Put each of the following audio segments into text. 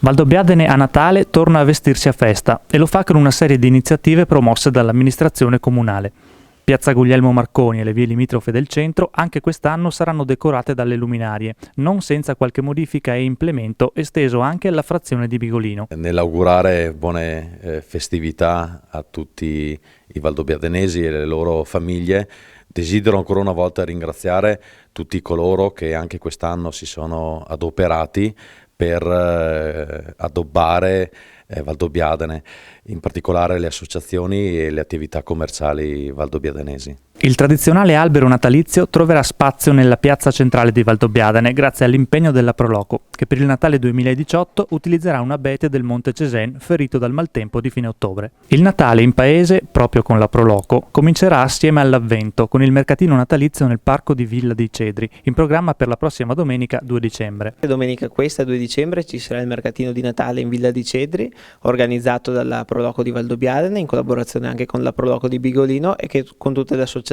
Valdobbiadene a Natale torna a vestirsi a festa e lo fa con una serie di iniziative promosse dall'amministrazione comunale. Piazza Guglielmo Marconi e le vie limitrofe del centro anche quest'anno saranno decorate dalle luminarie, non senza qualche modifica e implemento esteso anche alla frazione di Bigolino. Nell'augurare buone festività a tutti i valdobbiadenesi e le loro famiglie, desidero ancora una volta ringraziare tutti coloro che anche quest'anno si sono adoperati per addobbare Valdobbiadene, in particolare le associazioni e le attività commerciali valdobbiadenesi. Il tradizionale albero natalizio troverà spazio nella piazza centrale di Valdobbiadene grazie all'impegno della Proloco, che per il Natale 2018 utilizzerà un abete del Monte Cesen ferito dal maltempo di fine ottobre. Il Natale in paese, proprio con la Proloco, comincerà assieme all'Avvento con il mercatino natalizio nel parco di Villa dei Cedri, in programma per la prossima domenica 2 dicembre. Domenica questa, 2 dicembre, ci sarà il mercatino di Natale in Villa dei Cedri, organizzato dalla Proloco di Valdobbiadene, in collaborazione anche con la Proloco di Bigolino e che con tutte le associazioni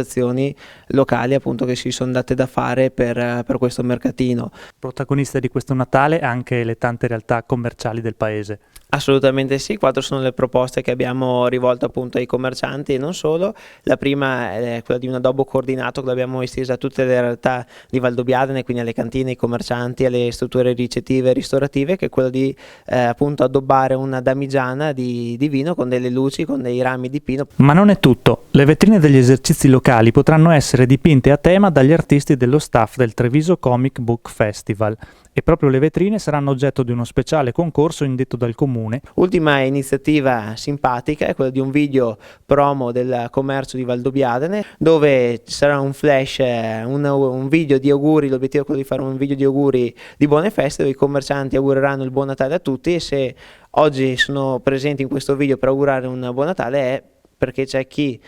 locali appunto che si sono date da fare per questo mercatino. Protagoniste di questo Natale anche le tante realtà commerciali del paese. Assolutamente sì, 4 sono le proposte che abbiamo rivolto appunto ai commercianti e non solo. La prima è quella di un addobbo coordinato che l'abbiamo estesa a tutte le realtà di Valdobbiadene, quindi alle cantine, ai commercianti, alle strutture ricettive e ristorative, che è quella di appunto addobbare una damigiana di vino con delle luci, con dei rami di pino. Ma non è tutto. Le vetrine degli esercizi locali potranno essere dipinte a tema dagli artisti dello staff del Treviso Comic Book Festival. E proprio le vetrine saranno oggetto di uno speciale concorso indetto dal Comune. Ultima iniziativa simpatica è quella di un video promo del commercio di Valdobbiadene, dove ci sarà un flash, un video di auguri. L'obiettivo è quello di fare un video di auguri di buone feste, dove i commercianti augureranno il buon Natale a tutti, e se oggi sono presenti in questo video per augurare un buon Natale è perché c'è chi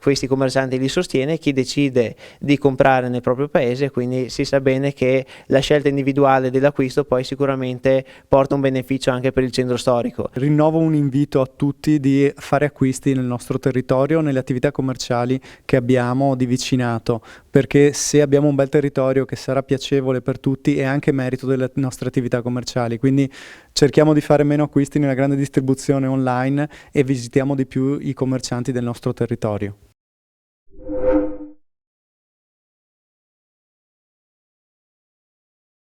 questi commercianti li sostiene, chi decide di comprare nel proprio paese, quindi si sa bene che la scelta individuale dell'acquisto poi sicuramente porta un beneficio anche per il centro storico. Rinnovo un invito a tutti di fare acquisti nel nostro territorio, nelle attività commerciali che abbiamo di vicinato, perché se abbiamo un bel territorio che sarà piacevole per tutti è anche merito delle nostre attività commerciali, quindi cerchiamo di fare meno acquisti nella grande distribuzione online e visitiamo di più i commercianti del nostro territorio.